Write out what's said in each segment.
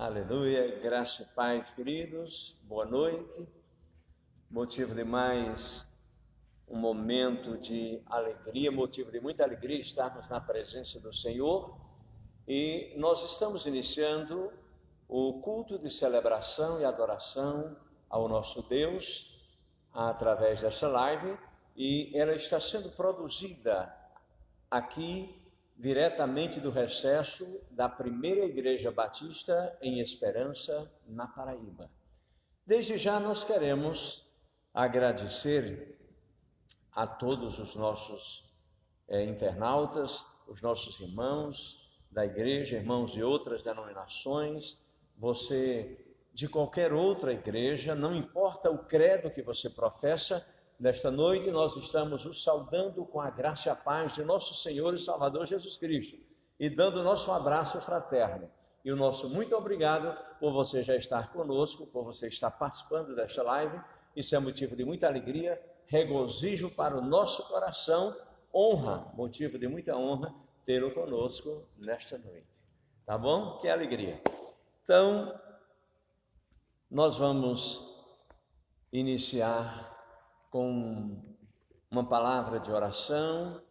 Aleluia, graça e paz, queridos, boa noite. Motivo de mais um momento de alegria, motivo de muita alegria estarmos na presença do Senhor. E nós estamos iniciando o culto de celebração e adoração ao nosso Deus através dessa live, e ela está sendo produzida aqui diretamente do recesso da primeira Igreja Batista em Esperança, na Paraíba. Desde já nós queremos agradecer a todos os nossos internautas, os nossos irmãos da igreja, irmãos de outras denominações, você de qualquer outra igreja, não importa o credo que você professa. Nesta noite nós estamos o saudando com a graça e a paz de nosso Senhor e Salvador Jesus Cristo e dando nosso abraço fraterno e o nosso muito obrigado por você já estar conosco, por você estar participando desta live. Isso é motivo de muita alegria, regozijo para o nosso coração, honra, motivo de muita honra tê-lo conosco nesta noite, tá bom? Que alegria! Então, nós vamos iniciar com uma palavra de oração,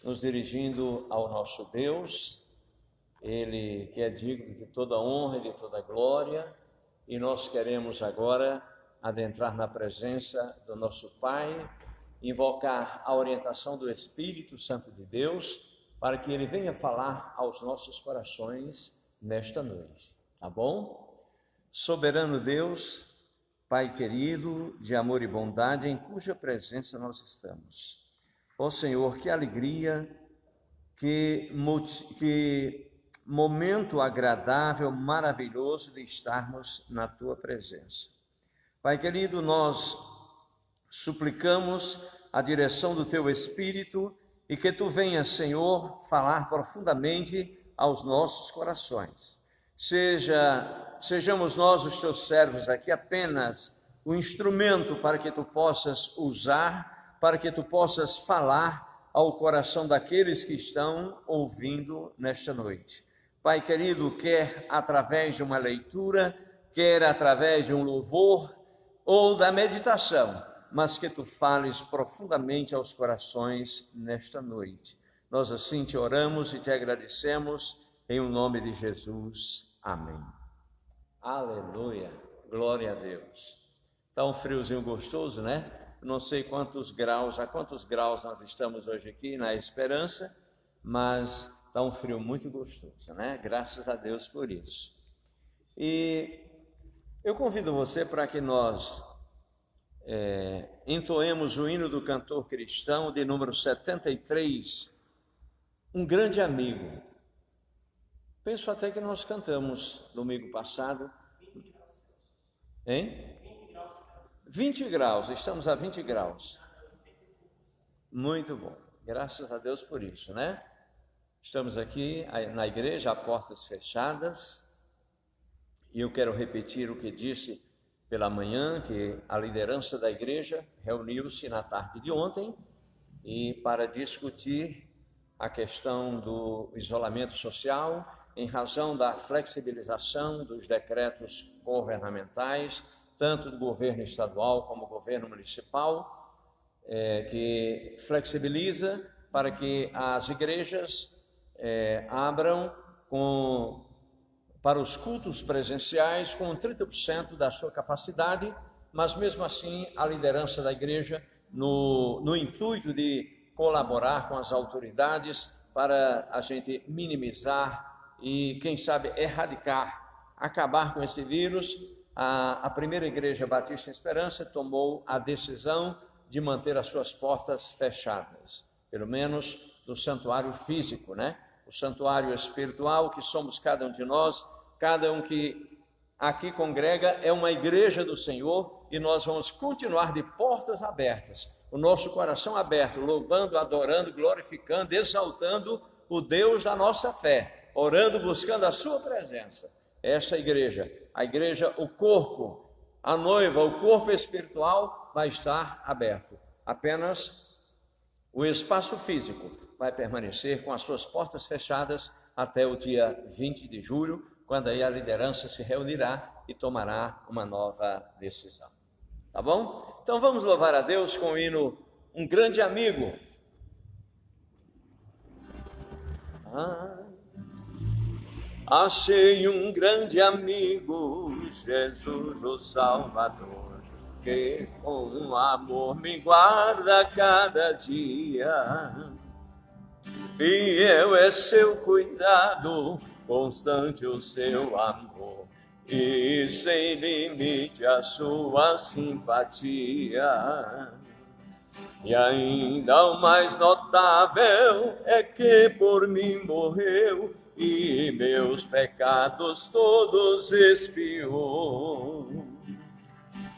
nos dirigindo ao nosso Deus, Ele que é digno de toda honra e de toda glória, e nós queremos agora adentrar na presença do nosso Pai, invocar a orientação do Espírito Santo de Deus, para que Ele venha falar aos nossos corações nesta noite, tá bom? Soberano Deus, Pai querido, de amor e bondade, em cuja presença nós estamos. Ó Senhor, que alegria, que momento agradável, maravilhoso de estarmos na Tua presença. Pai querido, nós suplicamos a direção do Teu Espírito e que Tu venhas, Senhor, falar profundamente aos nossos corações. Sejamos nós, os Teus servos aqui, apenas o instrumento para que Tu possas usar, para que Tu possas falar ao coração daqueles que estão ouvindo nesta noite. Pai querido, quer através de uma leitura, quer através de um louvor ou da meditação, mas que Tu fales profundamente aos corações nesta noite. Nós assim Te oramos e Te agradecemos, em o nome de Jesus. Amém. Aleluia. Glória a Deus. Está um friozinho gostoso, né? Não sei a quantos graus nós estamos hoje aqui na Esperança, mas está um frio muito gostoso, né? Graças a Deus por isso. E eu convido você para que nós entoemos o hino do cantor cristão de número 73, Um Grande Amigo. Penso até que nós cantamos domingo passado. 20 graus, estamos a 20 graus. Muito bom, graças a Deus por isso, né? Estamos aqui na igreja, a portas fechadas, e eu quero repetir o que disse pela manhã, que a liderança da igreja reuniu-se na tarde de ontem e para discutir a questão do isolamento social, em razão da flexibilização dos decretos governamentais, tanto do governo estadual como do governo municipal, que flexibiliza para que as igrejas abram para os cultos presenciais com 30% da sua capacidade, mas mesmo assim a liderança da igreja, no intuito de colaborar com as autoridades para a gente minimizar e, quem sabe, erradicar, acabar com esse vírus, a primeira Igreja Batista em Esperança tomou a decisão de manter as suas portas fechadas, pelo menos do santuário físico, né? O santuário espiritual que somos cada um de nós, cada um que aqui congrega é uma igreja do Senhor, e nós vamos continuar de portas abertas, o nosso coração aberto, louvando, adorando, glorificando, exaltando o Deus da nossa fé, orando, buscando a sua presença. Essa igreja, a igreja, o corpo, a noiva, o corpo espiritual vai estar aberto. Apenas o espaço físico vai permanecer com as suas portas fechadas até o dia 20 de julho, quando aí a liderança se reunirá e tomará uma nova decisão. Tá bom? Então vamos louvar a Deus com o hino Um Grande Amigo. Achei um grande amigo, Jesus o Salvador, que com amor me guarda cada dia. Fiel é seu cuidado, constante o seu amor, e sem limite a sua simpatia. E ainda o mais notável é que por mim morreu e meus pecados todos expiou.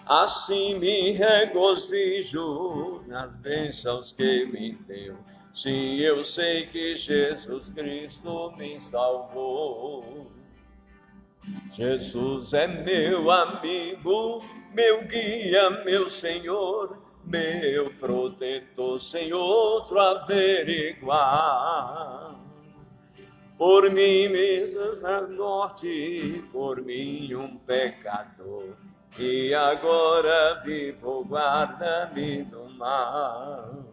Assim me regozijo nas bênçãos que me deu, se eu sei que Jesus Cristo me salvou. Jesus é meu amigo, meu guia, meu Senhor, meu protetor, sem outro averiguar. Por mim mesmo na morte, por mim um pecador, e agora vivo, guarda-me do mal.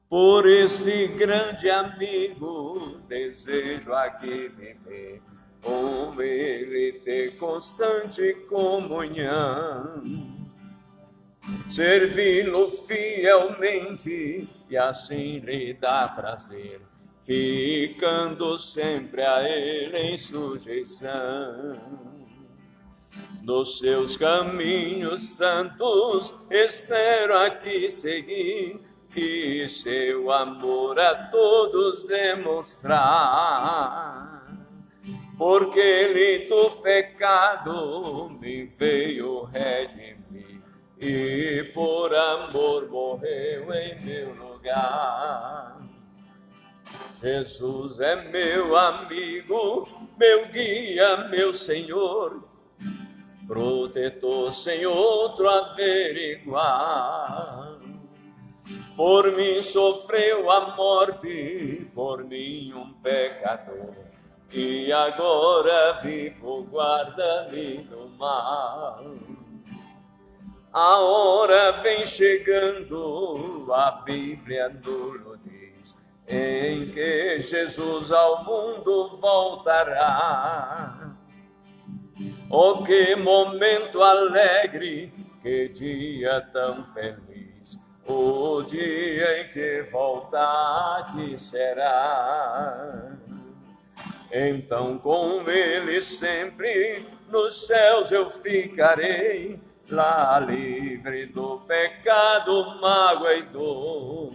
Por este grande amigo, desejo aqui viver, com ele ter constante comunhão, servi-lo fielmente e assim lhe dá prazer, ficando sempre a ele em sujeição. Nos seus caminhos santos espero aqui seguir, e seu amor a todos demonstrar, porque ele do pecado me veio redimir, e por amor morreu em meu lugar. Jesus é meu amigo, meu guia, meu Senhor, protetor sem outro averiguar. Por mim sofreu a morte, por mim um pecador, e agora vivo, guarda-me do mal. A hora vem chegando, a Bíblia nos diz, em que Jesus ao mundo voltará. Oh, que momento alegre, que dia tão feliz, o dia em que voltar aqui será. Então com ele sempre nos céus eu ficarei, lá livre do pecado, mágoa e dor.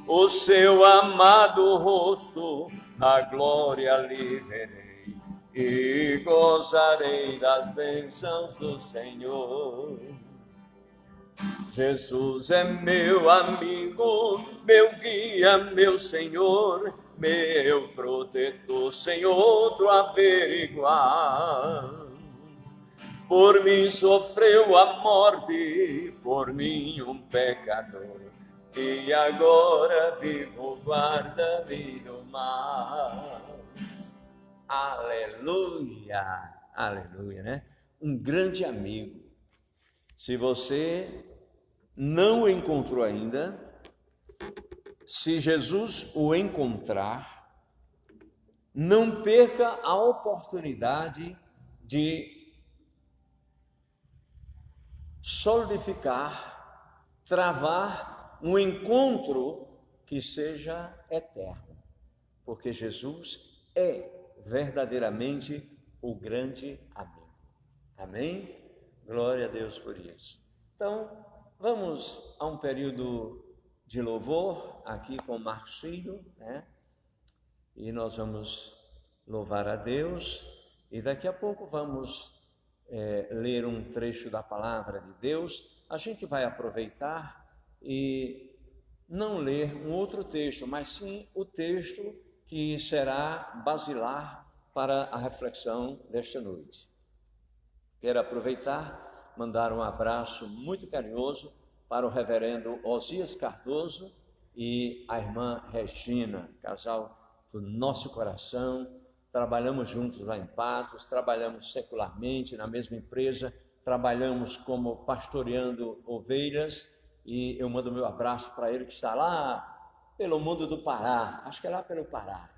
O seu amado rosto na glória lhe verei, e gozarei das bênçãos do Senhor. Jesus é meu amigo, meu guia, meu Senhor, meu protetor, sem outro averiguar. Por mim sofreu a morte, por mim um pecador, e agora vivo, guarda-me do mal. Aleluia, aleluia, né? Um grande amigo. Se você não o encontrou ainda, se Jesus o encontrar, não perca a oportunidade de solidificar, travar um encontro que seja eterno, porque Jesus é verdadeiramente o grande amigo. Amém? Glória a Deus por isso. Então, vamos a um período de louvor aqui com Marcos Filho, né? E nós vamos louvar a Deus e daqui a pouco vamos ler um trecho da palavra de Deus. A gente vai aproveitar e não ler um outro texto, mas sim o texto que será basilar para a reflexão desta noite. Quero aproveitar, mandar um abraço muito carinhoso para o reverendo Osias Cardoso e a irmã Regina, casal do nosso coração, trabalhamos juntos lá em Patos, trabalhamos secularmente na mesma empresa, trabalhamos como pastoreando ovelhas, e eu mando meu abraço para ele que está lá pelo mundo do Pará, acho que é lá pelo Pará,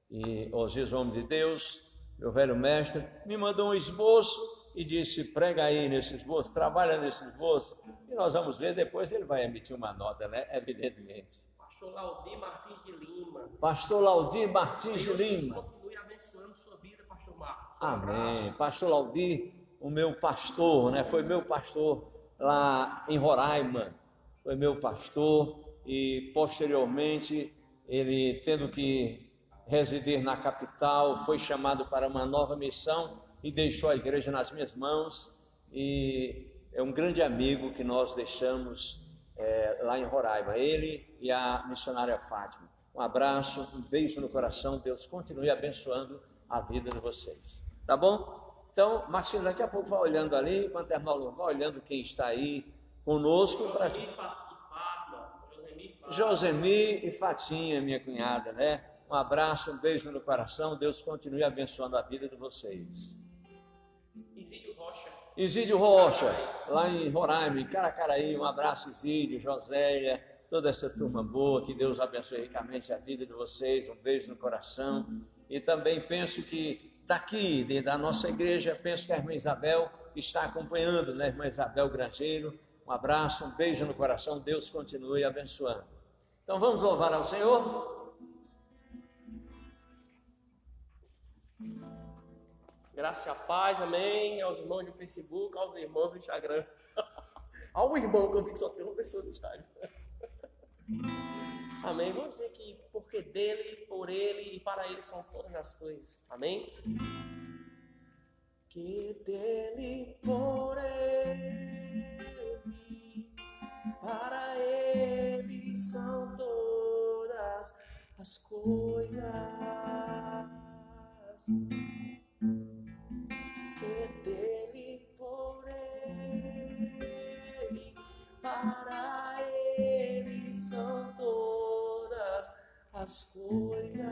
E Osias, homem de Deus, meu velho mestre, me mandou um esboço e disse: prega aí nesse esboço, trabalha nesse esboço, e nós vamos ver, depois ele vai emitir uma nota, né? Evidentemente. Pastor Laudir Martins de Lima. Pastor Laudir Martins de Lima. Continue abençoando sua vida, Pastor Marcos. Amém. Pastor Laudir, o meu pastor, né? Foi meu pastor lá em Roraima, foi meu pastor, e posteriormente ele, tendo que residir na capital, foi chamado para uma nova missão e deixou a igreja nas minhas mãos, e é um grande amigo que nós deixamos lá em Roraima, ele e a missionária Fátima. Um abraço, um beijo no coração, Deus continue abençoando a vida de vocês, tá bom? Então, Marcinho, daqui a pouco vai olhando ali, enquanto a irmã Lu vai olhando quem está aí conosco. Josemir e Fatinha, minha cunhada, né? Um abraço, um beijo no coração, Deus continue abençoando a vida de vocês. Isídio Rocha, lá em Roraima, em Caracaraí, um abraço, Isídio, Josélia, toda essa turma boa, que Deus abençoe ricamente a vida de vocês, um beijo no coração. E também penso que daqui, da nossa igreja, penso que a irmã Isabel está acompanhando, né? Irmã Isabel Grangeiro, um abraço, um beijo no coração, Deus continue abençoando. Então vamos louvar ao Senhor. Graça e a paz, amém, aos irmãos do Facebook, aos irmãos do Instagram. Ao irmão, que eu vi que só tem uma pessoa no Instagram. Amém, vamos dizer que porque dele, por ele e para ele são todas as coisas, amém? Que dele, por ele, para ele são todas as coisas. Que dele, por ele, para ele são todas as coisas.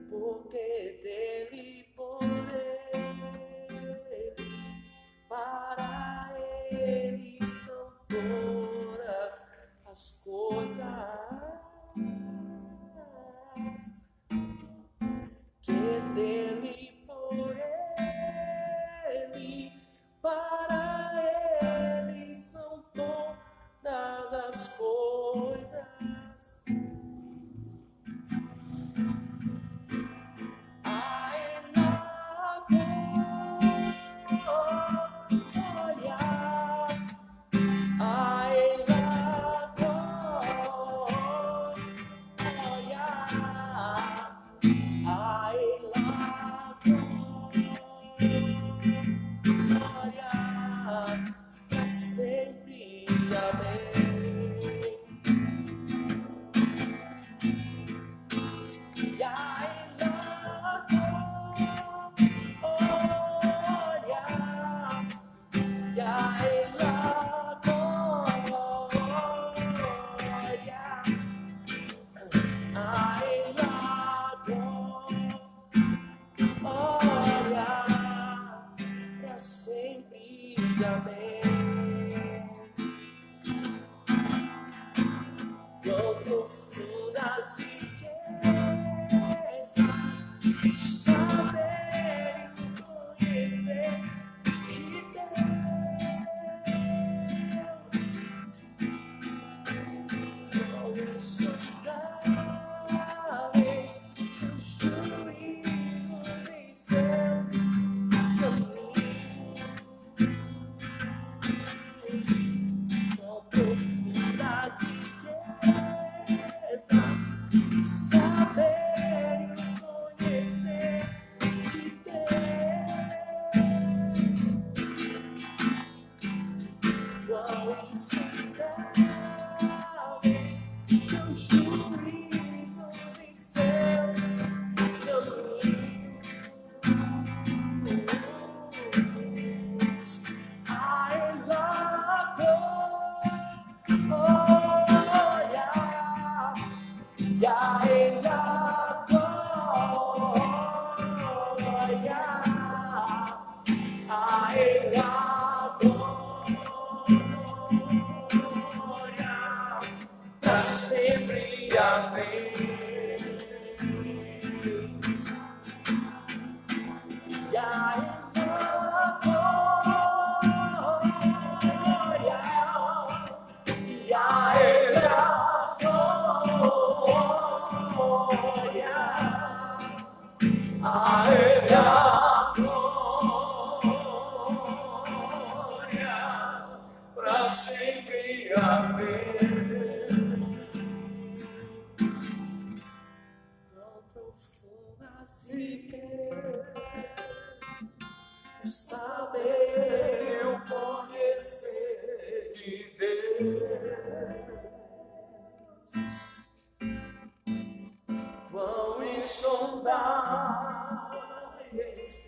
Porque dele, por ele, para ele são todas as coisas. Que dele, por ele, para ele são todas as coisas. A a Ele a glória, para sempre. Amém. Quão profundas riquezas saber eu conhecer de Deus, quão insondáveis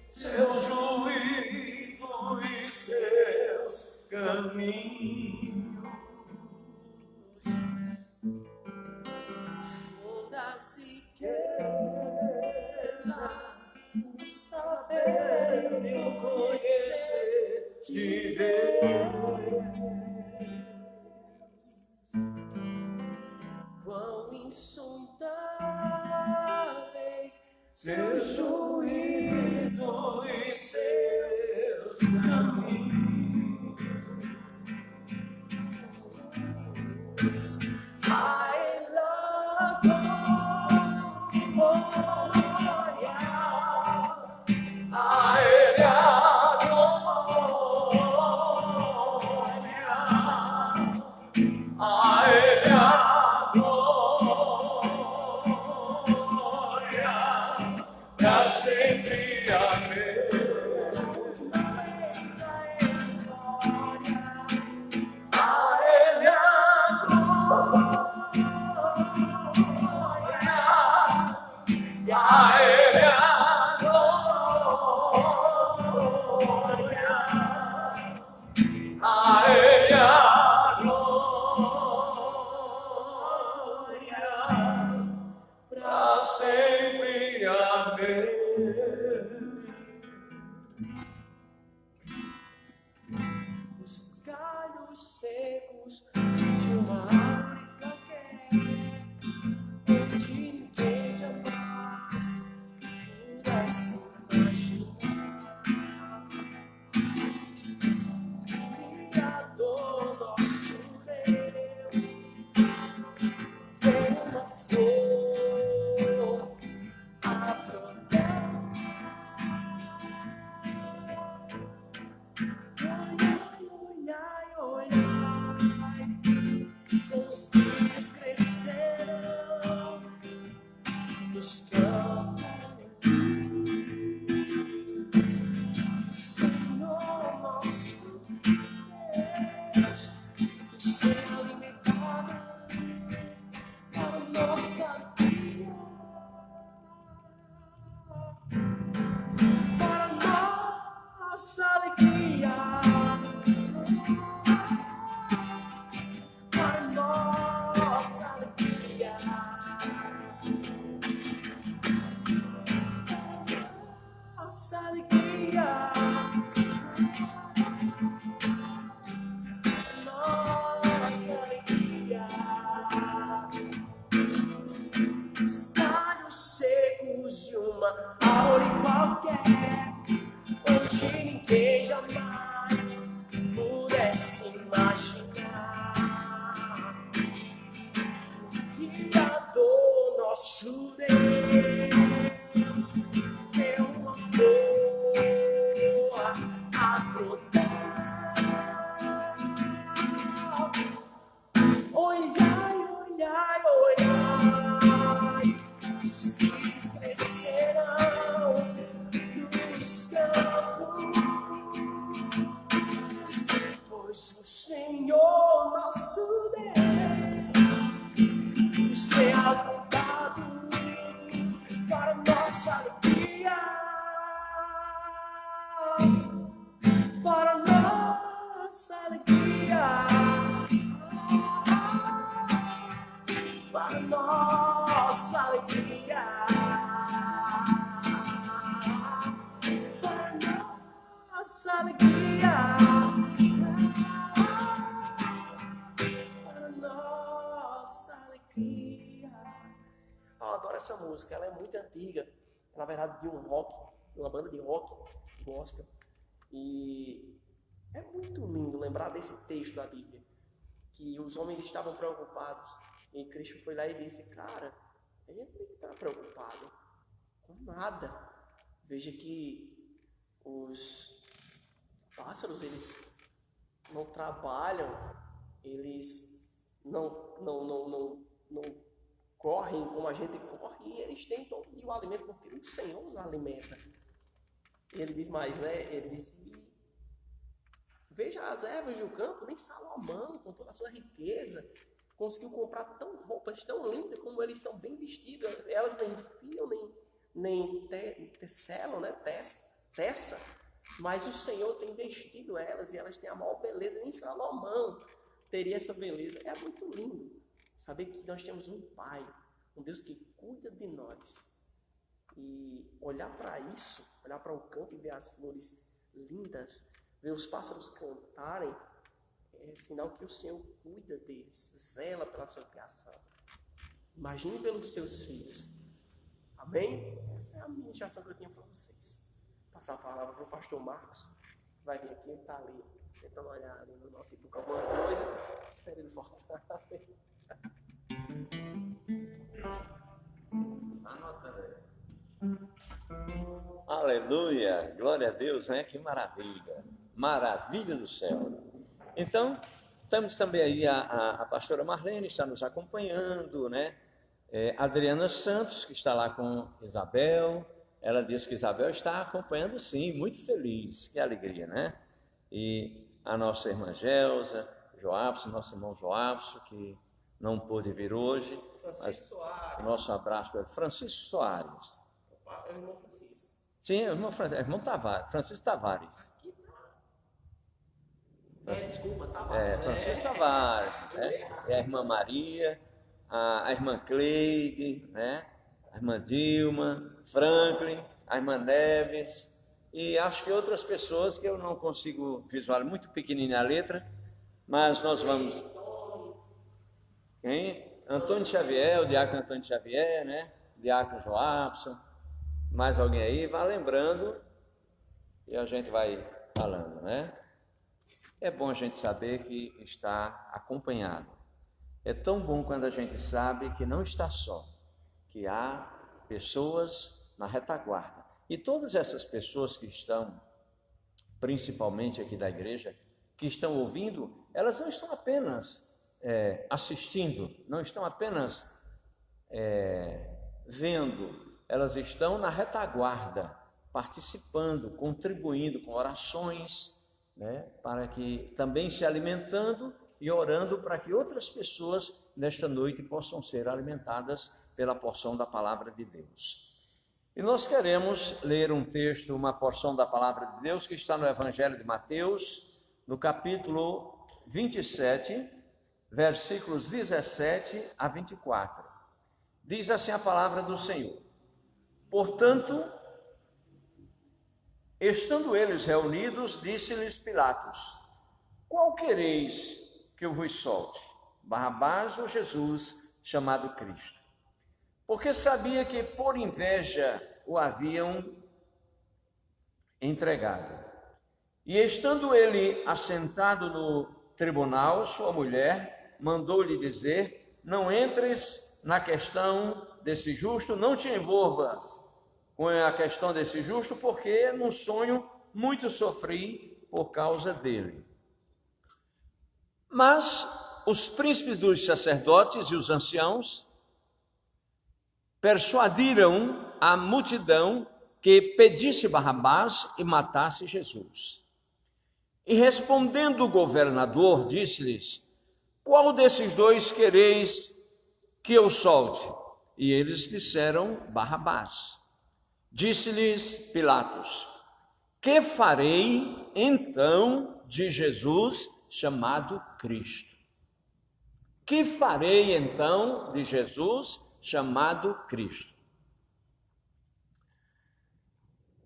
seu juízo e seus caminhos. Profundas riquezas saber eu conhecer de Deus, quão insondáveis seus juízos e seus caminhos. A Ele a glória, a Ele a glória, a Ele a glória, para sempre. Amém. A Ele a glória, a Ele a glória, a Ele a glória, para sempre. Amém. Os galhos secos de uma árvore qualquer, onde ninguém jamais pudesse imaginar. Criador, nosso Deus, veio uma flor a brotar. Olhai, olhai, os filhos crescerão dos campos. O Senhor nosso Deus, o ser alimentado para nossa vida, para nossa alegria, para nossa alegria, nossa alegria, nossa alegria. Os galhos secos de uma árvore qualquer, onde ninguém jamais pudesse imaginar. Criador, nosso Deus, vê uma flor a brotar. Olhai, olhai, olhai, os filhos crescerão nos campos, pois o Senhor nosso Deus, o ser alimentado para nossa alegria, para nossa alegria, para nossa alegria, para nossa alegria, para nossa alegria. Eu adoro essa música, ela é muito antiga, na verdade de um rock, de uma banda de rock gospel, e é muito lindo lembrar desse texto da Bíblia, que os homens estavam preocupados, e Cristo foi lá e disse, cara, Ele não tem que estar preocupado com nada. Veja que os pássaros, eles não trabalham, eles não correm como a gente corre, e eles têm todo dia o alimento, porque o Senhor os alimenta. Ele diz mais, né? Ele diz, veja as ervas do campo, nem Salomão, com toda a sua riqueza, conseguiu comprar roupas tão lindas como eles são bem vestidos. Elas nem fiam, nem tecelam, né? Teça. Mas o Senhor tem vestido elas, e elas têm a maior beleza. Nem Salomão teria essa beleza. É muito lindo saber que nós temos um Pai, um Deus que cuida de nós. E olhar para isso, olhar para o campo e ver as flores lindas, ver os pássaros cantarem, é sinal que o Senhor cuida deles, zela pela sua criação. Imagine pelos seus filhos. Amém? Essa é a ministração que eu tinha para vocês. Passar a palavra para o pastor Marcos. Vai vir aqui, ele está ali, tentando olhar ali no notebook alguma coisa. Espero ele voltar. Anota aí. Aleluia, glória a Deus, né? Que maravilha, maravilha do céu. Então, estamos também aí, a pastora Marlene está nos acompanhando, né? Adriana Santos, que está lá com Isabel, ela diz que Isabel está acompanhando, sim, muito feliz, que alegria, né? E a nossa irmã Gelsa, Joabson, nosso irmão Joabson, que não pôde vir hoje. Francisco Soares. O nosso abraço para Francisco Soares. É o irmão Francisco. Sim, irmão Tavares, Francisco Tavares. Desculpa, Tavares. Francisco Tavares, a irmã Maria, a irmã Cleide, né? A irmã Dilma, Franklin, a irmã Neves, e acho que outras pessoas que eu não consigo visualizar, muito pequenininha a letra, mas nós vamos... Quem? Antônio Xavier, o diácono Antônio Xavier, né? Diácono Joabson, mais alguém aí, vá lembrando e a gente vai falando, né? É bom a gente saber que está acompanhado. É tão bom quando a gente sabe que não está só, que há pessoas na retaguarda. E todas essas pessoas que estão, principalmente aqui da igreja, que estão ouvindo, elas não estão apenas assistindo, não estão apenas vendo, elas estão na retaguarda, participando, contribuindo com orações, né, para que também se alimentando e orando para que outras pessoas nesta noite possam ser alimentadas pela porção da palavra de Deus. E nós queremos ler um texto, uma porção da palavra de Deus que está no Evangelho de Mateus, no capítulo 27, versículos 17 a 24. Diz assim a palavra do Senhor: portanto, estando eles reunidos, disse-lhes Pilatos: qual quereis que eu vos solte? Barrabás ou Jesus, chamado Cristo? Porque sabia que por inveja o haviam entregado. E estando ele assentado no tribunal, sua mulher mandou-lhe dizer: não entres na questão desse justo, não te envolvas com a questão desse justo, porque num sonho muito sofri por causa dele. Mas os príncipes dos sacerdotes e os anciãos persuadiram a multidão que pedisse Barrabás e matasse Jesus. E respondendo o governador, disse-lhes: qual desses dois quereis que eu solte? E eles disseram: Barrabás. Disse-lhes Pilatos: que farei então de Jesus chamado Cristo? Que farei então de Jesus chamado Cristo?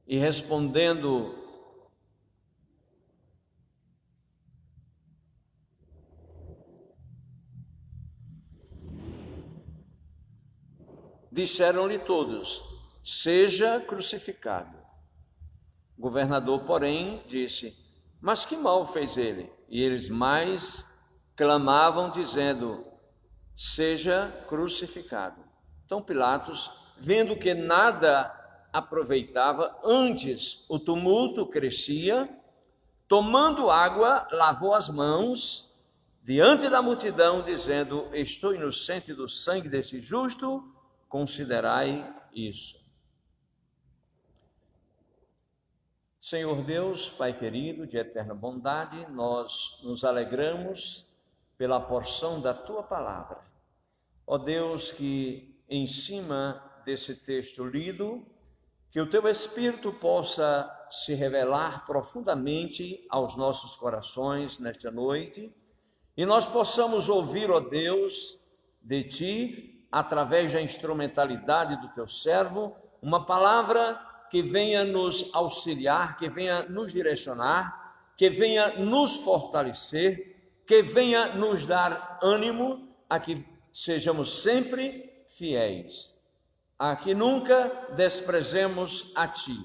E respondendo disseram-lhe todos: seja crucificado. O governador, porém, disse: mas que mal fez ele? E eles mais clamavam, dizendo: seja crucificado. Então Pilatos, vendo que nada aproveitava, antes o tumulto crescia, tomando água, lavou as mãos diante da multidão, dizendo: estou inocente do sangue desse justo, considerai isso. Senhor Deus, Pai querido, de eterna bondade, nós nos alegramos pela porção da Tua palavra. Ó Deus, que em cima desse texto lido, que o Teu Espírito possa se revelar profundamente aos nossos corações nesta noite, e nós possamos ouvir, ó Deus, de Ti, através da instrumentalidade do Teu servo, uma palavra que venha nos auxiliar, que venha nos direcionar, que venha nos fortalecer, que venha nos dar ânimo a que sejamos sempre fiéis, a que nunca desprezemos a Ti,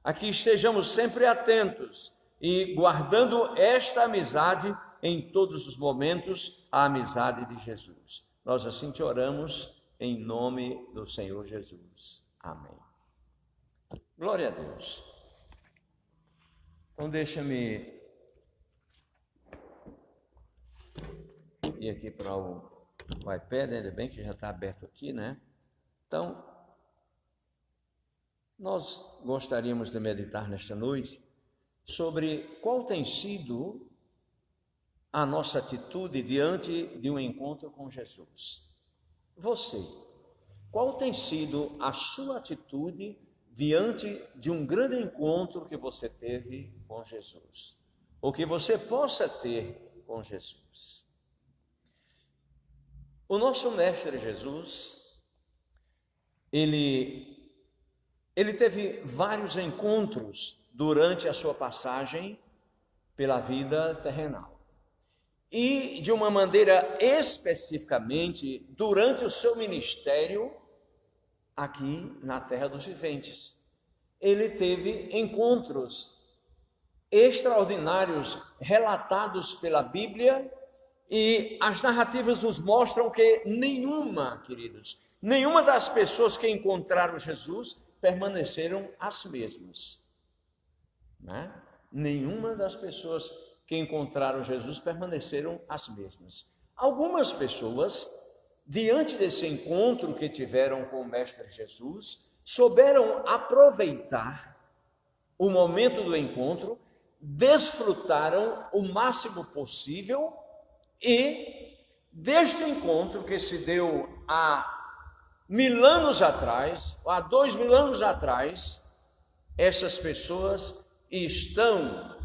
a que estejamos sempre atentos e guardando esta amizade em todos os momentos, a amizade de Jesus. Nós assim te oramos em nome do Senhor Jesus. Amém. Glória a Deus. Então deixa-me ir aqui para o iPad, ainda bem que já está aberto aqui, né? Então, nós gostaríamos de meditar nesta noite sobre qual tem sido a nossa atitude diante de um encontro com Jesus. Você, qual tem sido a sua atitude diante de um grande encontro que você teve com Jesus, ou que você possa ter com Jesus? O nosso mestre Jesus, ele teve vários encontros durante a sua passagem pela vida terrenal. E, de uma maneira especificamente, durante o seu ministério aqui na terra dos viventes, ele teve encontros extraordinários relatados pela Bíblia, e as narrativas nos mostram que nenhuma das pessoas que encontraram Jesus permaneceram as mesmas, né? Nenhuma das pessoas que encontraram Jesus permaneceram as mesmas. Algumas pessoas, diante desse encontro que tiveram com o Mestre Jesus, souberam aproveitar o momento do encontro, desfrutaram o máximo possível, e deste encontro que se deu há 1000 anos atrás, há 2000 anos atrás, essas pessoas estão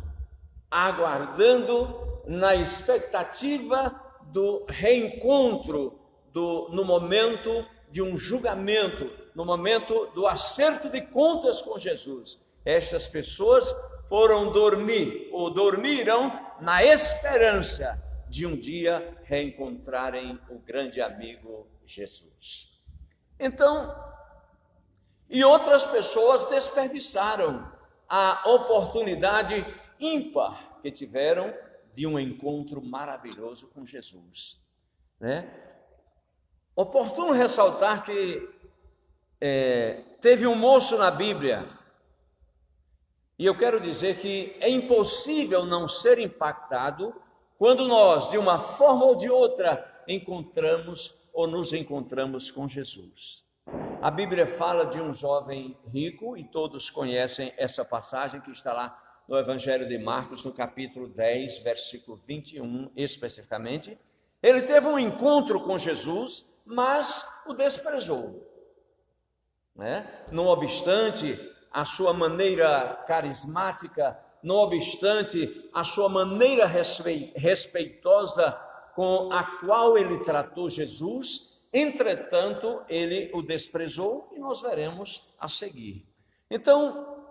aguardando na expectativa do reencontro, no momento de um julgamento, no momento do acerto de contas com Jesus. Estas pessoas foram dormir, ou dormiram na esperança de um dia reencontrarem o grande amigo Jesus. Então, e outras pessoas desperdiçaram a oportunidade ímpar que tiveram de um encontro maravilhoso com Jesus, né? Oportuno ressaltar que teve um moço na Bíblia, e eu quero dizer que é impossível não ser impactado quando nós, de uma forma ou de outra, encontramos ou nos encontramos com Jesus. A Bíblia fala de um jovem rico, e todos conhecem essa passagem que está lá no Evangelho de Marcos, no capítulo 10, versículo 21, especificamente. Ele teve um encontro com Jesus, mas o desprezou, né? Não obstante a sua maneira carismática, não obstante a sua maneira respeitosa com a qual ele tratou Jesus, entretanto, ele o desprezou, e nós veremos a seguir. Então,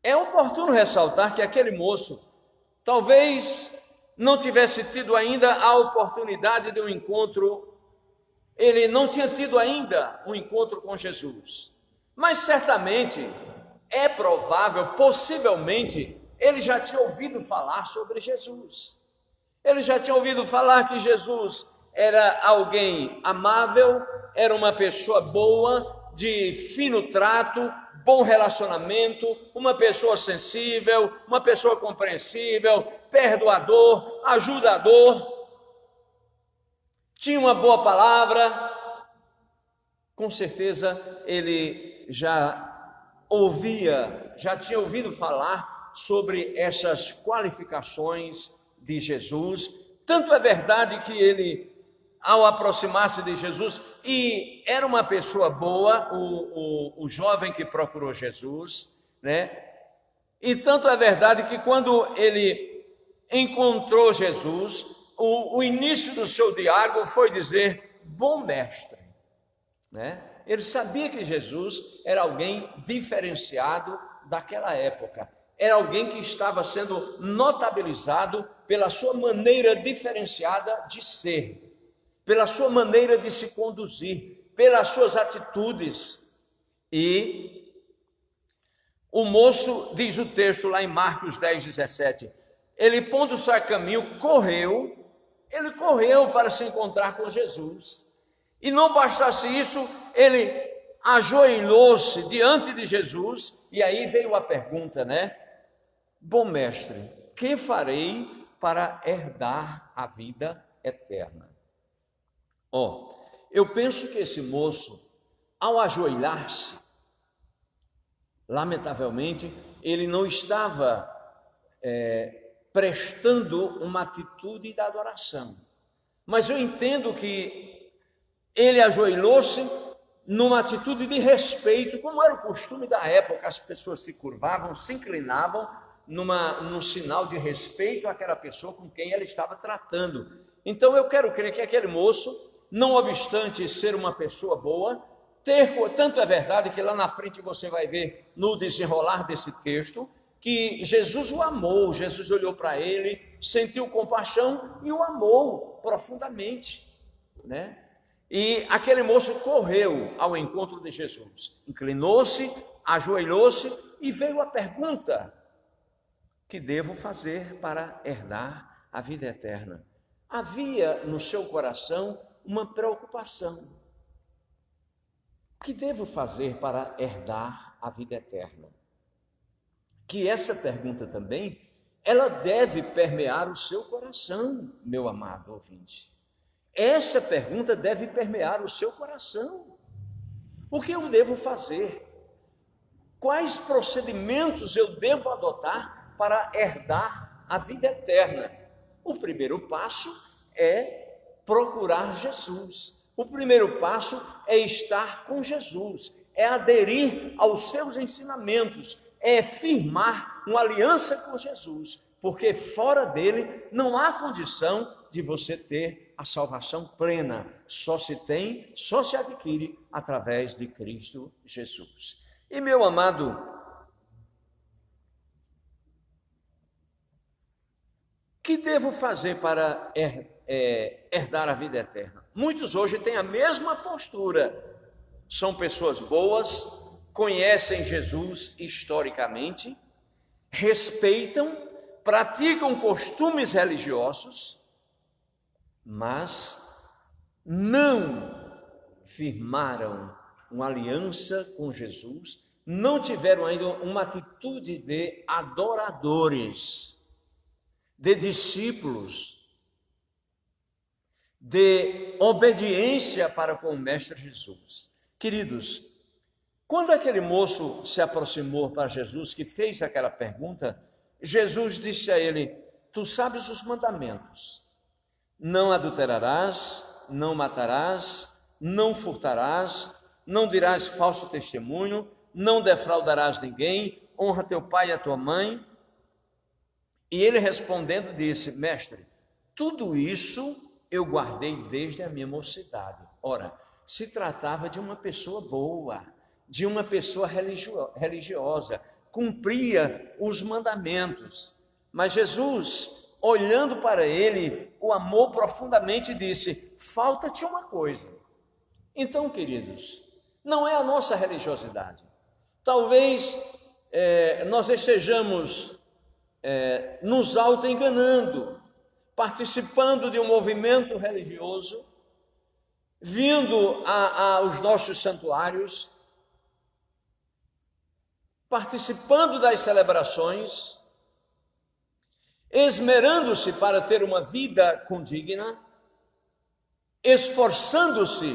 é oportuno ressaltar que aquele moço talvez não tivesse tido ainda a oportunidade de um encontro, ele não tinha tido ainda um encontro com Jesus, mas certamente é provável, possivelmente, ele já tinha ouvido falar sobre Jesus. Ele já tinha ouvido falar que Jesus era alguém amável, era uma pessoa boa, de fino trato, bom relacionamento, uma pessoa sensível, uma pessoa compreensível, perdoador, ajudador, tinha uma boa palavra. Com certeza ele já tinha ouvido falar sobre essas qualificações de Jesus. Tanto é verdade que ele, ao aproximar-se de Jesus, e era uma pessoa boa, o jovem que procurou Jesus, né? E tanto é verdade que quando ele encontrou Jesus, o início do seu diálogo foi dizer: bom mestre, né? Ele sabia que Jesus era alguém diferenciado daquela época, era alguém que estava sendo notabilizado pela sua maneira diferenciada de ser, pela sua maneira de se conduzir, pelas suas atitudes. E o moço, diz o texto lá em Marcos 10:17, ele pondo-se a caminho, ele correu para se encontrar com Jesus. E não bastasse isso, ele ajoelhou-se diante de Jesus, e aí veio a pergunta, né? Bom mestre, que farei para herdar a vida eterna? Eu penso que esse moço, ao ajoelhar-se, lamentavelmente, ele não estava prestando uma atitude de adoração, mas eu entendo que ele ajoelhou-se numa atitude de respeito, como era o costume da época. As pessoas se curvavam, se inclinavam num sinal de respeito àquela pessoa com quem ela estava tratando. Então eu quero crer que aquele moço, não obstante ser uma pessoa boa, tanto é verdade que lá na frente você vai ver no desenrolar desse texto, que Jesus o amou, Jesus olhou para ele, sentiu compaixão e o amou profundamente, né? E aquele moço correu ao encontro de Jesus, inclinou-se, ajoelhou-se e veio a pergunta: que devo fazer para herdar a vida eterna? Havia no seu coração uma preocupação: o que devo fazer para herdar a vida eterna? Que essa pergunta também, ela deve permear o seu coração, meu amado ouvinte. Essa pergunta deve permear o seu coração. O que eu devo fazer? Quais procedimentos eu devo adotar para herdar a vida eterna? O primeiro passo é procurar Jesus. O primeiro passo é estar com Jesus, é aderir aos seus ensinamentos, é firmar uma aliança com Jesus, porque fora dele não há condição de você ter a salvação plena. Só se adquire através de Cristo Jesus. E meu amado, que devo fazer para herdar a vida eterna? Muitos hoje têm a mesma postura, são pessoas boas, conhecem Jesus historicamente, respeitam, praticam costumes religiosos, mas não firmaram uma aliança com Jesus, não tiveram ainda uma atitude de adoradores, de discípulos, de obediência para com o Mestre Jesus. Queridos, quando aquele moço se aproximou para Jesus, que fez aquela pergunta, Jesus disse a ele: tu sabes os mandamentos: não adulterarás, não matarás, não furtarás, não dirás falso testemunho, não defraudarás ninguém, honra teu pai e a tua mãe. E ele respondendo disse: mestre, tudo isso eu guardei desde a minha mocidade. Ora, se tratava de uma pessoa boa, de uma pessoa religiosa, cumpria os mandamentos. Mas Jesus, olhando para ele, o amou profundamente e disse: falta-te uma coisa. Então, queridos, não é a nossa religiosidade. Talvez nós estejamos nos auto-enganando, participando de um movimento religioso, vindo aos nossos santuários, participando das celebrações, esmerando-se para ter uma vida condigna, esforçando-se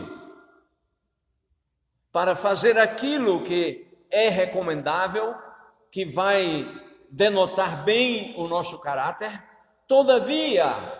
para fazer aquilo que é recomendável, que vai denotar bem o nosso caráter. Todavia,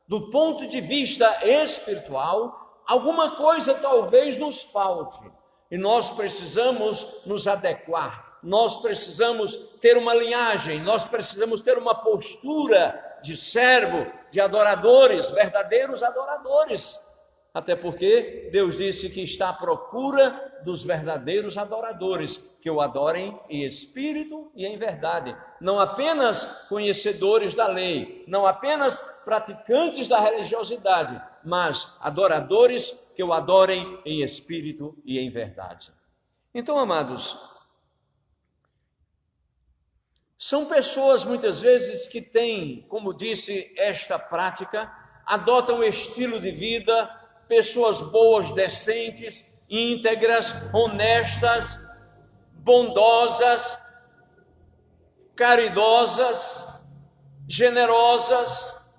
do ponto de vista espiritual, alguma coisa talvez nos falte e nós precisamos nos adequar, nós precisamos ter uma linhagem, nós precisamos ter uma postura de servo, de adoradores, verdadeiros adoradores. Até porque Deus disse que está à procura dos verdadeiros adoradores, que o adorem em espírito e em verdade. Não apenas conhecedores da lei, não apenas praticantes da religiosidade, mas adoradores que o adorem em espírito e em verdade. Então, amados, são pessoas muitas vezes que têm, como disse, esta prática, adotam um estilo de vida, pessoas boas, decentes, íntegras, honestas, bondosas, caridosas, generosas,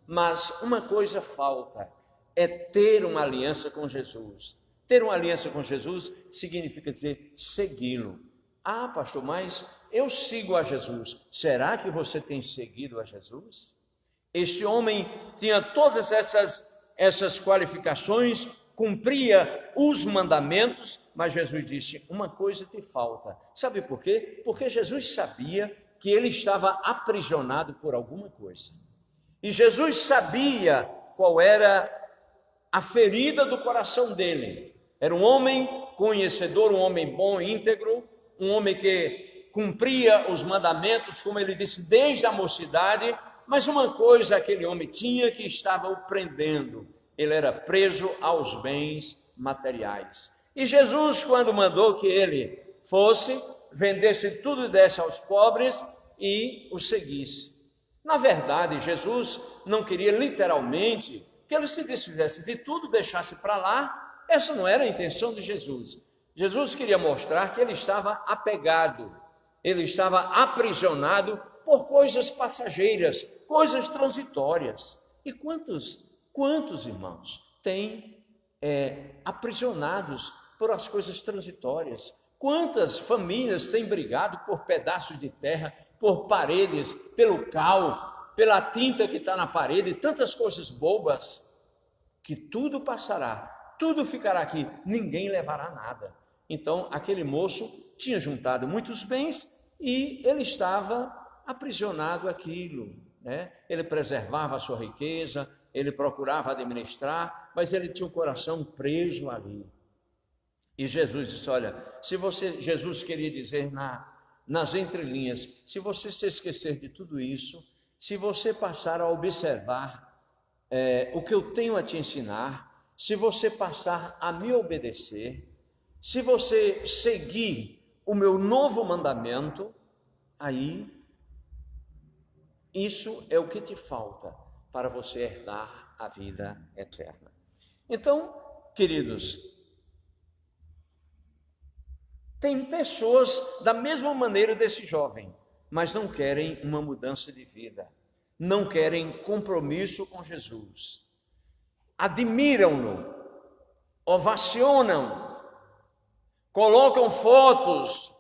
mas uma coisa falta, é ter uma aliança com Jesus. Ter uma aliança com Jesus significa dizer segui-lo. Ah, pastor, mas eu sigo a Jesus. Será que você tem seguido a Jesus? Este homem tinha todas essas qualificações, cumpria os mandamentos, mas Jesus disse, uma coisa te falta. Sabe por quê? Porque Jesus sabia que ele estava aprisionado por alguma coisa. E Jesus sabia qual era a ferida do coração dele. Era um homem conhecedor, um homem bom, íntegro, um homem que cumpria os mandamentos, como ele disse, desde a mocidade, mas uma coisa aquele homem tinha que estava o prendendo. Ele era preso aos bens materiais. E Jesus, quando mandou que ele fosse, vendesse tudo e desse aos pobres e o seguisse. Na verdade, Jesus não queria literalmente que ele se desfizesse de tudo, deixasse para lá. Essa não era a intenção de Jesus. Jesus queria mostrar que ele estava apegado, ele estava aprisionado por coisas passageiras, coisas transitórias. E quantos irmãos têm aprisionados por as coisas transitórias? Quantas famílias têm brigado por pedaços de terra, por paredes, pelo cal, pela tinta que está na parede, tantas coisas bobas, que tudo passará, tudo ficará aqui, ninguém levará nada. Então, aquele moço tinha juntado muitos bens e ele estava aprisionado àquilo, né? Ele preservava a sua riqueza, ele procurava administrar, mas ele tinha o coração preso ali. E Jesus disse, olha, Jesus queria dizer nas entrelinhas, se você se esquecer de tudo isso, se você passar a observar o que eu tenho a te ensinar, se você passar a me obedecer, se você seguir o meu novo mandamento, aí isso é o que te falta para você herdar a vida eterna. Então, queridos, tem pessoas da mesma maneira desse jovem, mas não querem uma mudança de vida, não querem compromisso com Jesus. Admiram-no, ovacionam, colocam fotos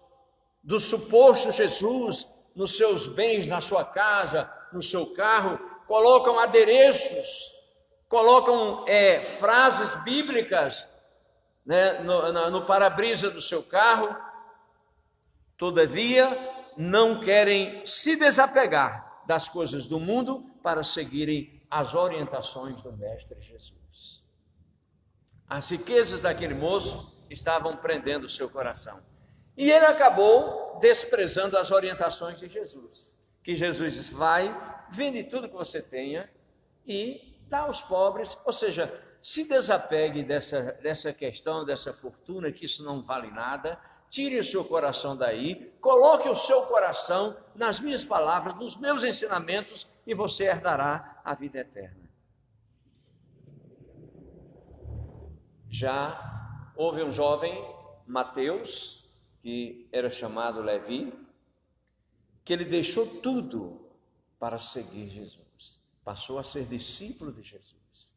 do suposto Jesus nos seus bens, na sua casa, no seu carro, colocam adereços, colocam frases bíblicas, né, no para-brisa do seu carro. Todavia, não querem se desapegar das coisas do mundo para seguirem as orientações do Mestre Jesus. As riquezas daquele moço estavam prendendo o seu coração. E ele acabou desprezando as orientações de Jesus. Que Jesus disse, vai, vende tudo que você tenha e dá aos pobres. Ou seja, se desapegue dessa questão, dessa fortuna, que isso não vale nada. tire o seu coração daí, coloque o seu coração nas minhas palavras, nos meus ensinamentos, e você herdará a vida eterna. Já houve um jovem, Mateus, que era chamado Levi, que ele deixou tudo para seguir Jesus, passou a ser discípulo de Jesus.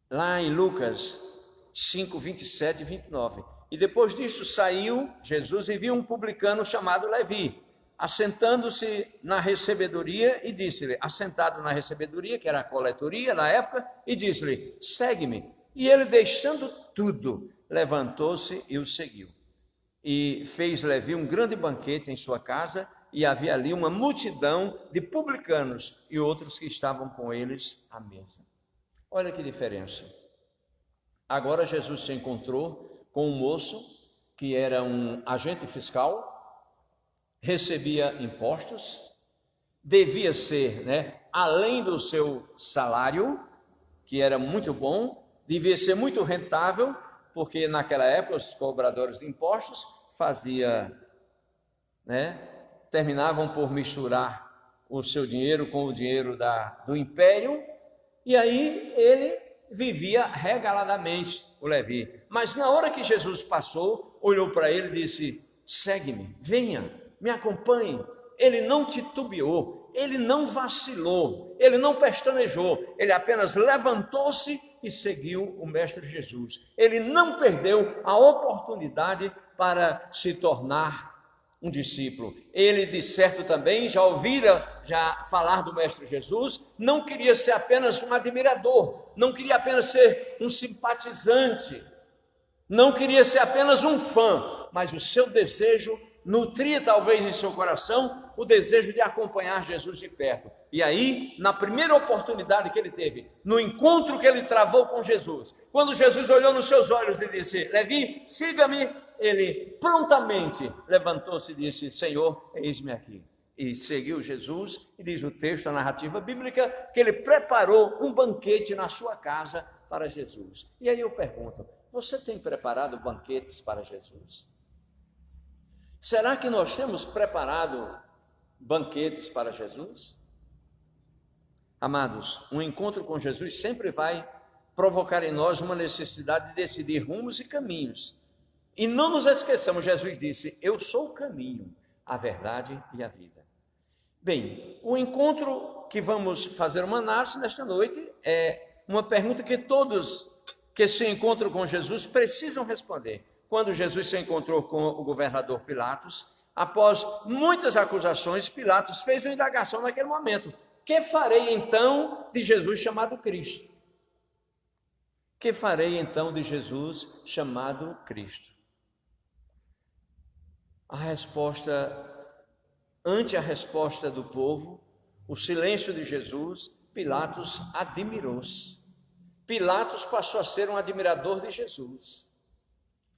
Lá em Lucas 5, 27 e 29, e depois disso saiu Jesus e viu um publicano chamado Levi, assentando-se na recebedoria, e disse-lhe, assentado na recebedoria, que era a coletoria na época, e disse-lhe, segue-me. E ele, deixando tudo, levantou-se e o seguiu. E fez Levi um grande banquete em sua casa, e havia ali uma multidão de publicanos e outros que estavam com eles à mesa. Olha que diferença. Agora Jesus se encontrou com um moço que era um agente fiscal, recebia impostos, devia ser, além do seu salário, que era muito bom, devia ser muito rentável, porque naquela época os cobradores de impostos terminavam por misturar o seu dinheiro com o dinheiro do império, e aí ele vivia regaladamente, o Levi. Mas na hora que Jesus passou, olhou para ele e disse, segue-me, venha, me acompanhe. Ele não titubeou, ele não vacilou, ele não pestanejou, ele apenas levantou-se e seguiu o Mestre Jesus. Ele não perdeu a oportunidade para se tornar um discípulo. Ele, de certo, também já ouvira falar do Mestre Jesus, não queria ser apenas um admirador, não queria apenas ser um simpatizante, não queria ser apenas um fã, mas o seu desejo nutria talvez em seu coração o desejo de acompanhar Jesus de perto. E aí, na primeira oportunidade que ele teve, no encontro que ele travou com Jesus, quando Jesus olhou nos seus olhos e disse, Levi, siga-me, ele prontamente levantou-se e disse, Senhor, eis-me aqui. E seguiu Jesus, e diz o texto, a narrativa bíblica, que ele preparou um banquete na sua casa para Jesus. E aí eu pergunto, você tem preparado banquetes para Jesus? Será que nós temos preparado banquetes para Jesus? Amados, um encontro com Jesus sempre vai provocar em nós uma necessidade de decidir rumos e caminhos. E não nos esqueçamos, Jesus disse, eu sou o caminho, a verdade e a vida. Bem, o encontro que vamos fazer uma análise nesta noite é uma pergunta que todos que se encontram com Jesus precisam responder. Quando Jesus se encontrou com o governador Pilatos, após muitas acusações, Pilatos fez uma indagação naquele momento. Que farei então de Jesus chamado Cristo? Que farei então de Jesus chamado Cristo? A resposta, ante a resposta do povo, o silêncio de Jesus, Pilatos admirou-se. Pilatos passou a ser um admirador de Jesus.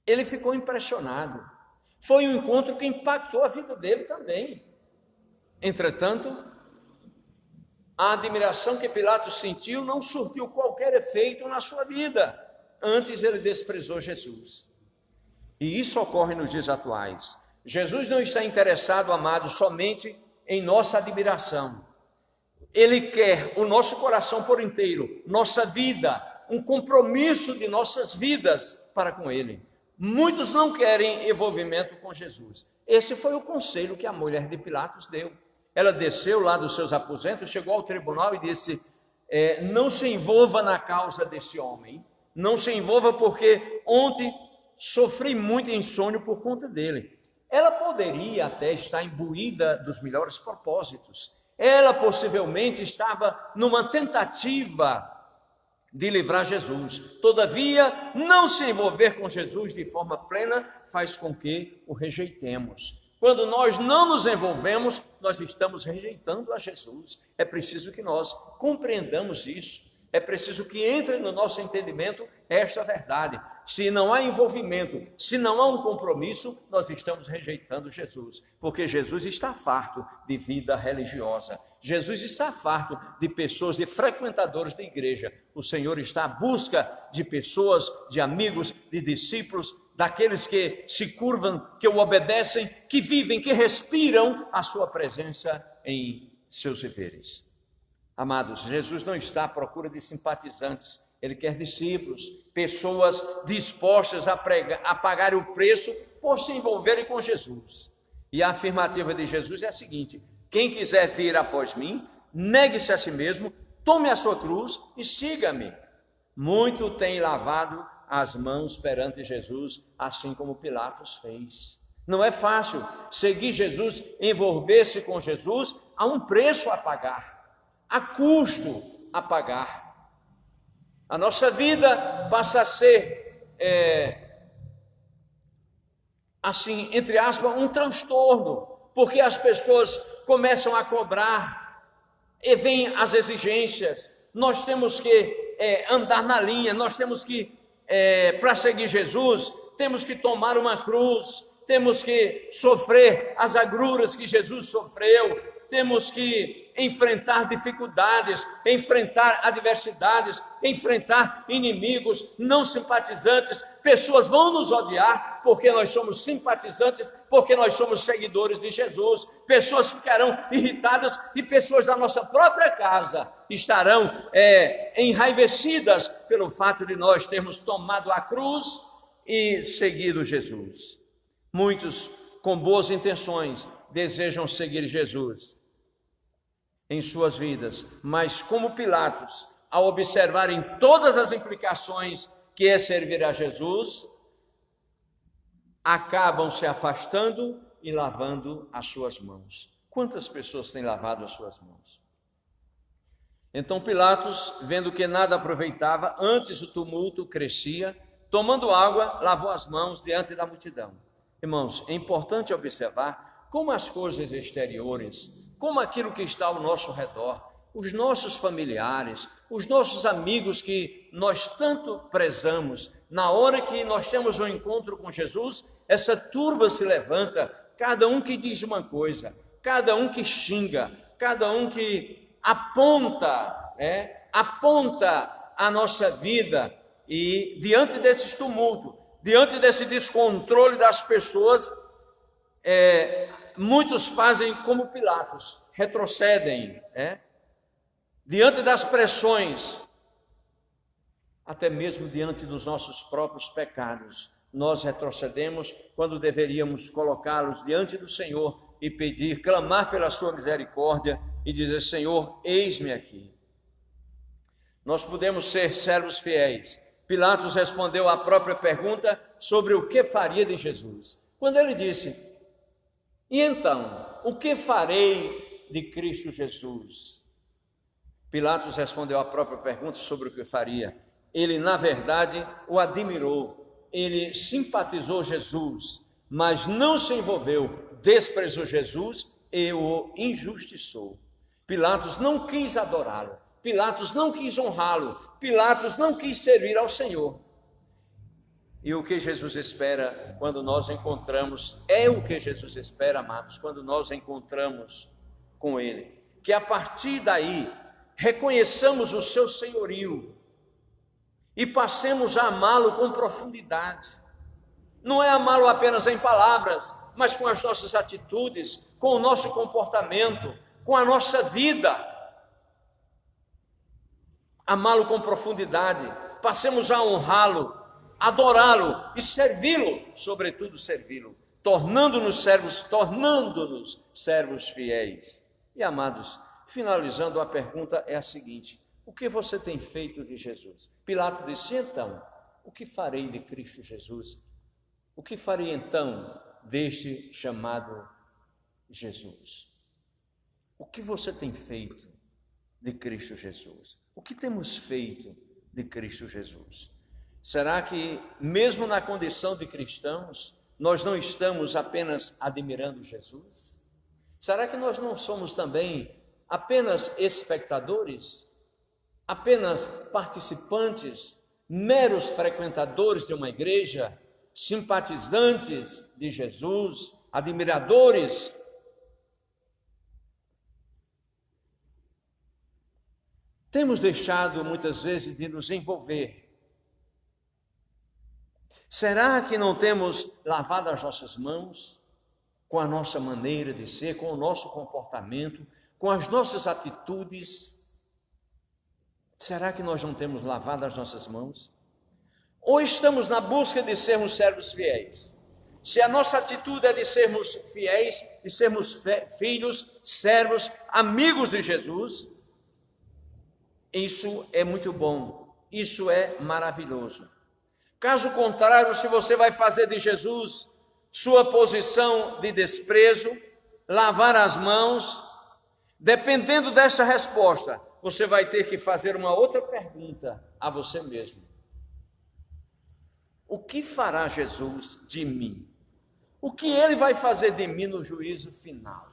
Ele ficou impressionado. Foi um encontro que impactou a vida dele também. Entretanto, a admiração que Pilatos sentiu não surtiu qualquer efeito na sua vida. Antes ele desprezou Jesus. E isso ocorre nos dias atuais. Jesus não está interessado, amado, somente em nossa admiração. Ele quer o nosso coração por inteiro, nossa vida, um compromisso de nossas vidas para com Ele. Muitos não querem envolvimento com Jesus. Esse foi o conselho que a mulher de Pilatos deu. Ela desceu lá dos seus aposentos, chegou ao tribunal e disse, não se envolva na causa desse homem, não se envolva porque ontem sofri muito insônia por conta dele. Ela poderia até estar imbuída dos melhores propósitos. Ela possivelmente estava numa tentativa de livrar Jesus. Todavia, não se envolver com Jesus de forma plena faz com que o rejeitemos. Quando nós não nos envolvemos, nós estamos rejeitando a Jesus. É preciso que nós compreendamos isso. É preciso que entre no nosso entendimento esta verdade. Se não há envolvimento, se não há um compromisso, nós estamos rejeitando Jesus, porque Jesus está farto de vida religiosa. Jesus está farto de pessoas, de frequentadores da igreja. O Senhor está à busca de pessoas, de amigos, de discípulos, daqueles que se curvam, que o obedecem, que vivem, que respiram a sua presença em seus viveres. Amados, Jesus não está à procura de simpatizantes, ele quer discípulos, pessoas dispostas a pagar o preço por se envolverem com Jesus. E a afirmativa de Jesus é a seguinte: quem quiser vir após mim, negue-se a si mesmo, tome a sua cruz e siga-me. Muito tem lavado as mãos perante Jesus, assim como Pilatos fez. Não é fácil seguir Jesus, envolver-se com Jesus, há um preço a pagar, há custo a pagar. A nossa vida passa a ser, assim, entre aspas, um transtorno, porque as pessoas começam a cobrar e vêm as exigências. Nós temos que andar na linha, nós temos que, para seguir Jesus, temos que tomar uma cruz, temos que sofrer as agruras que Jesus sofreu, temos que enfrentar dificuldades, enfrentar adversidades, enfrentar inimigos, não simpatizantes. Pessoas vão nos odiar porque nós somos simpatizantes, porque nós somos seguidores de Jesus. Pessoas ficarão irritadas e pessoas da nossa própria casa estarão enraivecidas pelo fato de nós termos tomado a cruz e seguido Jesus. Muitos, com boas intenções, desejam seguir Jesus em suas vidas, mas como Pilatos, ao observarem todas as implicações que é servir a Jesus, acabam se afastando e lavando as suas mãos. Quantas pessoas têm lavado as suas mãos? Então Pilatos, vendo que nada aproveitava, antes o tumulto crescia, tomando água, lavou as mãos diante da multidão. Irmãos, é importante observar como as coisas exteriores, como aquilo que está ao nosso redor, os nossos familiares, os nossos amigos que nós tanto prezamos, na hora que nós temos um encontro com Jesus, essa turba se levanta, cada um que diz uma coisa, cada um que xinga, cada um que aponta a nossa vida. E diante desses tumultos, diante desse descontrole das pessoas, muitos fazem como Pilatos, retrocedem, diante das pressões, até mesmo diante dos nossos próprios pecados, nós retrocedemos quando deveríamos colocá-los diante do Senhor e pedir, clamar pela sua misericórdia e dizer: Senhor, eis-me aqui. Nós podemos ser servos fiéis. Pilatos respondeu à própria pergunta sobre o que faria de Jesus. Quando ele disse: e então, o que farei de Cristo Jesus? Pilatos respondeu à própria pergunta sobre o que faria. Ele, na verdade, o admirou, ele simpatizou Jesus, mas não se envolveu, desprezou Jesus e o injustiçou. Pilatos não quis adorá-lo, Pilatos não quis honrá-lo, Pilatos não quis servir ao Senhor. E o que Jesus espera quando nós encontramos, o que Jesus espera, amados, quando nós encontramos com Ele, que a partir daí reconheçamos o seu senhorio e passemos a amá-lo com profundidade. Não é amá-lo apenas em palavras, mas com as nossas atitudes, com o nosso comportamento, com a nossa vida. Amá-lo com profundidade, passemos a honrá-lo, adorá-lo e servi-lo, sobretudo servi-lo, tornando-nos servos fiéis. E amados, finalizando, a pergunta é a seguinte: o que você tem feito de Jesus? Pilatos disse: então, o que farei de Cristo Jesus? O que farei então deste chamado Jesus? O que você tem feito de Cristo Jesus? O que temos feito de Cristo Jesus? Será que, mesmo na condição de cristãos, nós não estamos apenas admirando Jesus? Será que nós não somos também apenas espectadores, apenas participantes, meros frequentadores de uma igreja, simpatizantes de Jesus, admiradores? Temos deixado muitas vezes de nos envolver. Será que não temos lavado as nossas mãos com a nossa maneira de ser, com o nosso comportamento, com as nossas atitudes? Será que nós não temos lavado as nossas mãos? Ou estamos na busca de sermos servos fiéis? Se a nossa atitude é de sermos fiéis, de sermos filhos, servos, amigos de Jesus, isso é muito bom, isso é maravilhoso. Caso contrário, se você vai fazer de Jesus sua posição de desprezo, lavar as mãos, dependendo dessa resposta, você vai ter que fazer uma outra pergunta a você mesmo. O que fará Jesus de mim? O que ele vai fazer de mim no juízo final?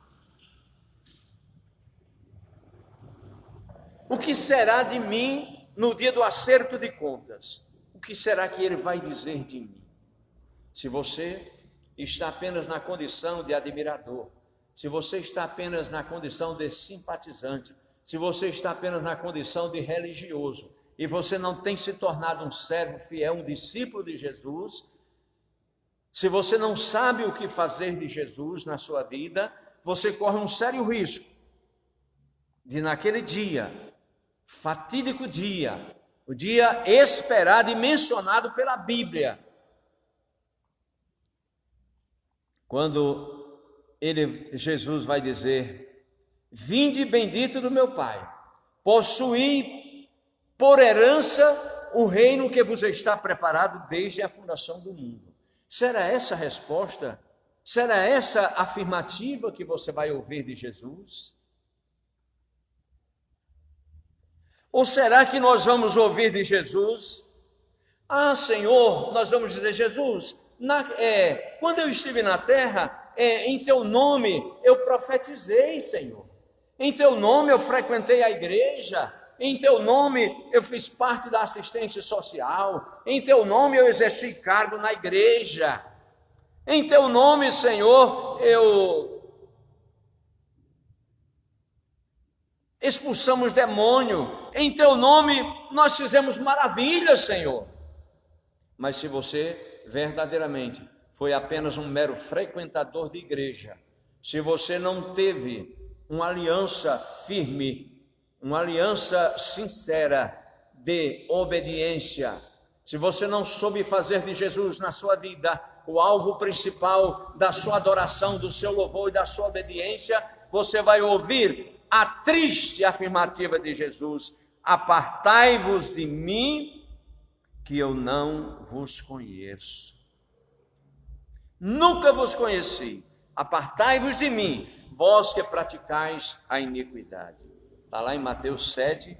O que será de mim no dia do acerto de contas? O que será que ele vai dizer de mim? Se você está apenas na condição de admirador, se você está apenas na condição de simpatizante, se você está apenas na condição de religioso, e você não tem se tornado um servo fiel, um discípulo de Jesus, se você não sabe o que fazer de Jesus na sua vida, você corre um sério risco de naquele dia, fatídico dia, o dia esperado e mencionado pela Bíblia, quando Jesus vai dizer: vinde bendito do meu Pai, possuí por herança o reino que vos está preparado desde a fundação do mundo. Será essa a resposta? Será essa a afirmativa que você vai ouvir de Jesus? Ou será que nós vamos ouvir de Jesus: ah, Senhor, nós vamos dizer, Jesus, quando eu estive na terra, em teu nome eu profetizei, Senhor. Em teu nome eu frequentei a igreja. Em teu nome eu fiz parte da assistência social. Em teu nome eu exerci cargo na igreja. Em teu nome, Senhor, expulsamos demônio. Em teu nome nós fizemos maravilhas, Senhor. Mas se você verdadeiramente foi apenas um mero frequentador de igreja, se você não teve uma aliança firme, uma aliança sincera de obediência, se você não soube fazer de Jesus na sua vida o alvo principal da sua adoração, do seu louvor e da sua obediência, você vai ouvir a triste afirmativa de Jesus: apartai-vos de mim, que eu não vos conheço. Nunca vos conheci. Apartai-vos de mim, vós que praticais a iniquidade. Está lá em Mateus 7,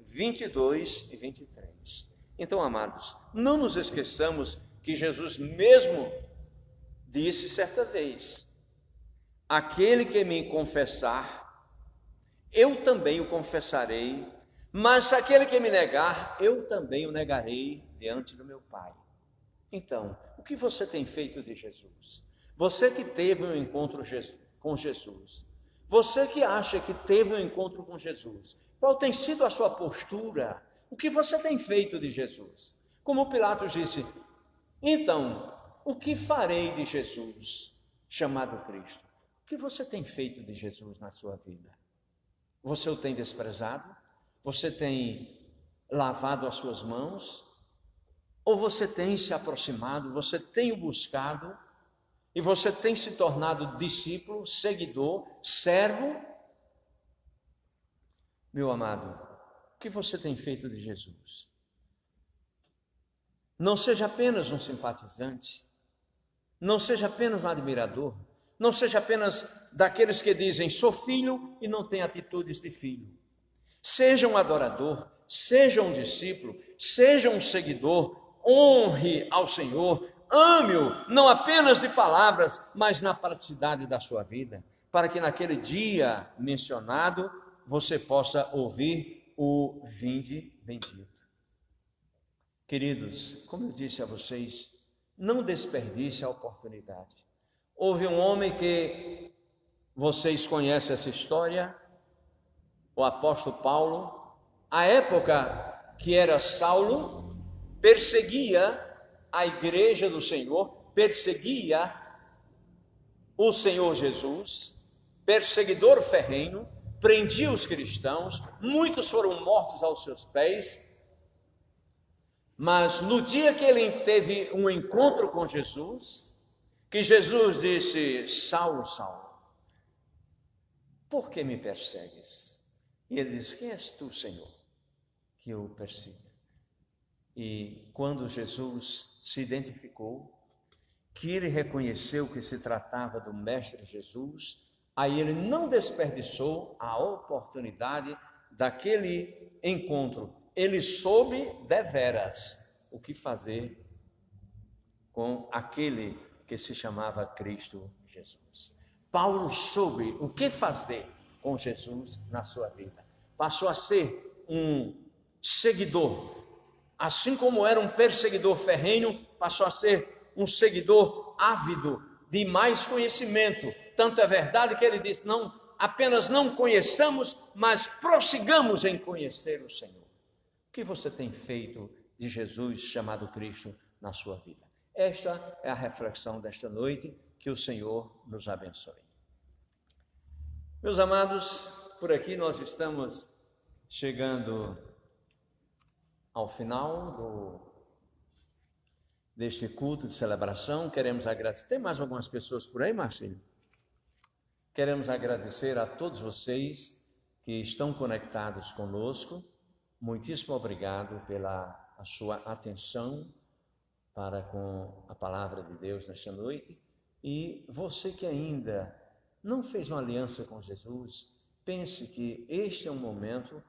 22 e 23. Então, amados, não nos esqueçamos que Jesus mesmo disse certa vez: aquele que me confessar, eu também o confessarei, mas aquele que me negar, eu também o negarei diante do meu Pai. Então, o que você tem feito de Jesus? Você que teve um encontro com Jesus, você que acha que teve um encontro com Jesus, qual tem sido a sua postura? O que você tem feito de Jesus? Como Pilatos disse: então, o que farei de Jesus, chamado Cristo? O que você tem feito de Jesus na sua vida? Você o tem desprezado? Você tem lavado as suas mãos? Ou você tem se aproximado, você tem o buscado, e você tem se tornado discípulo, seguidor, servo? Meu amado, o que você tem feito de Jesus? Não seja apenas um simpatizante, não seja apenas um admirador, não seja apenas daqueles que dizem sou filho e não tem atitudes de filho. Seja um adorador, seja um discípulo, seja um seguidor, honre ao Senhor, ame-o, não apenas de palavras, mas na praticidade da sua vida, para que naquele dia mencionado você possa ouvir o vinde bendito. Queridos, como eu disse a vocês, não desperdice a oportunidade. Houve um homem que vocês conhecem essa história, o apóstolo Paulo, à época que era Saulo, perseguia a igreja do Senhor, perseguia o Senhor Jesus, perseguidor ferrenho, prendia os cristãos, muitos foram mortos aos seus pés, mas no dia que ele teve um encontro com Jesus, que Jesus disse: Saulo, Saulo, por que me persegues? E ele disse: quem és tu, Senhor, que eu persigo? E quando Jesus se identificou, que ele reconheceu que se tratava do Mestre Jesus, aí ele não desperdiçou a oportunidade daquele encontro. Ele soube deveras o que fazer com aquele que se chamava Cristo Jesus. Paulo soube o que fazer com Jesus na sua vida. Passou a ser um seguidor, assim como era um perseguidor ferrenho, passou a ser um seguidor ávido de mais conhecimento. Tanto é verdade que ele disse: não, apenas não conheçamos, mas prossigamos em conhecer o Senhor. O que você tem feito de Jesus chamado Cristo na sua vida? Esta é a reflexão desta noite, que o Senhor nos abençoe. Meus amados, por aqui nós estamos chegando ao final deste culto de celebração. Queremos agradecer. Tem mais algumas pessoas por aí, Marcelo? Queremos agradecer a todos vocês que estão conectados conosco. Muitíssimo obrigado pela sua atenção para com a palavra de Deus nesta noite. E você que ainda não fez uma aliança com Jesus, pense que este é um momento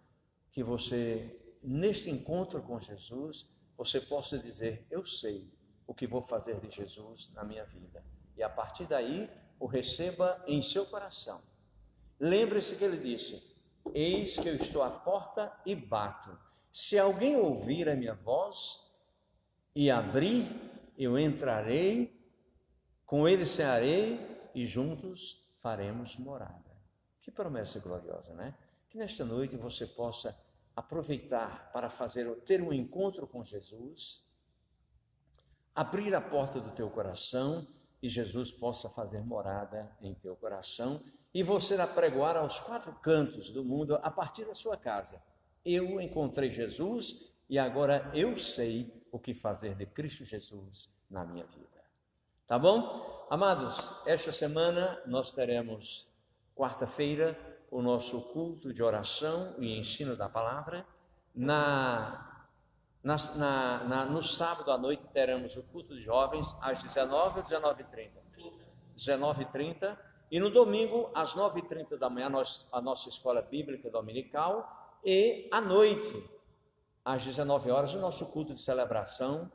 que você, neste encontro com Jesus, você possa dizer: eu sei o que vou fazer de Jesus na minha vida. E a partir daí, o receba em seu coração. Lembre-se que ele disse: eis que eu estou à porta e bato. Se alguém ouvir a minha voz e abrir, eu entrarei, com ele cearei e juntos faremos morada. Que promessa gloriosa, né? Que nesta noite você possa aproveitar para ter um encontro com Jesus, abrir a porta do teu coração e Jesus possa fazer morada em teu coração e você apregoar aos quatro cantos do mundo a partir da sua casa: eu encontrei Jesus e agora eu sei o que fazer de Cristo Jesus na minha vida. Tá bom? Amados, esta semana nós teremos quarta-feira o nosso culto de oração e ensino da palavra. No sábado à noite teremos o culto de jovens às 19 ou 19h30? 19h30. E no domingo às 9h30 da manhã a nossa escola bíblica dominical, e à noite às 19 horas o nosso culto de celebração,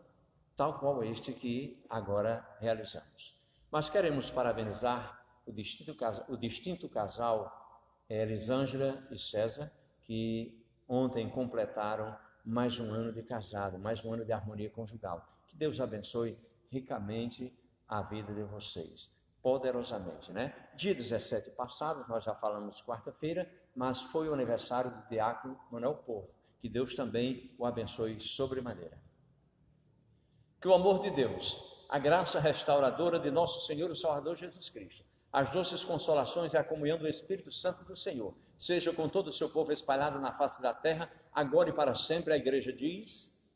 tal qual este que agora realizamos. Mas queremos parabenizar o distinto casal Elisângela e César, que ontem completaram mais um ano de casado, mais um ano de harmonia conjugal. Que Deus abençoe ricamente a vida de vocês, poderosamente, né? Dia 17 passado, nós já falamos quarta-feira, mas foi o aniversário do diácono Manuel Porto. Que Deus também o abençoe sobremaneira. Que o amor de Deus, a graça restauradora de nosso Senhor e Salvador Jesus Cristo, as doces consolações e a comunhão do Espírito Santo do Senhor, seja com todo o seu povo espalhado na face da terra, agora e para sempre. A igreja diz: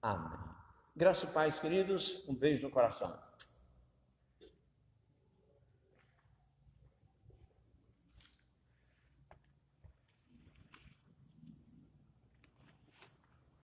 amém. Graça e paz, queridos, um beijo no coração.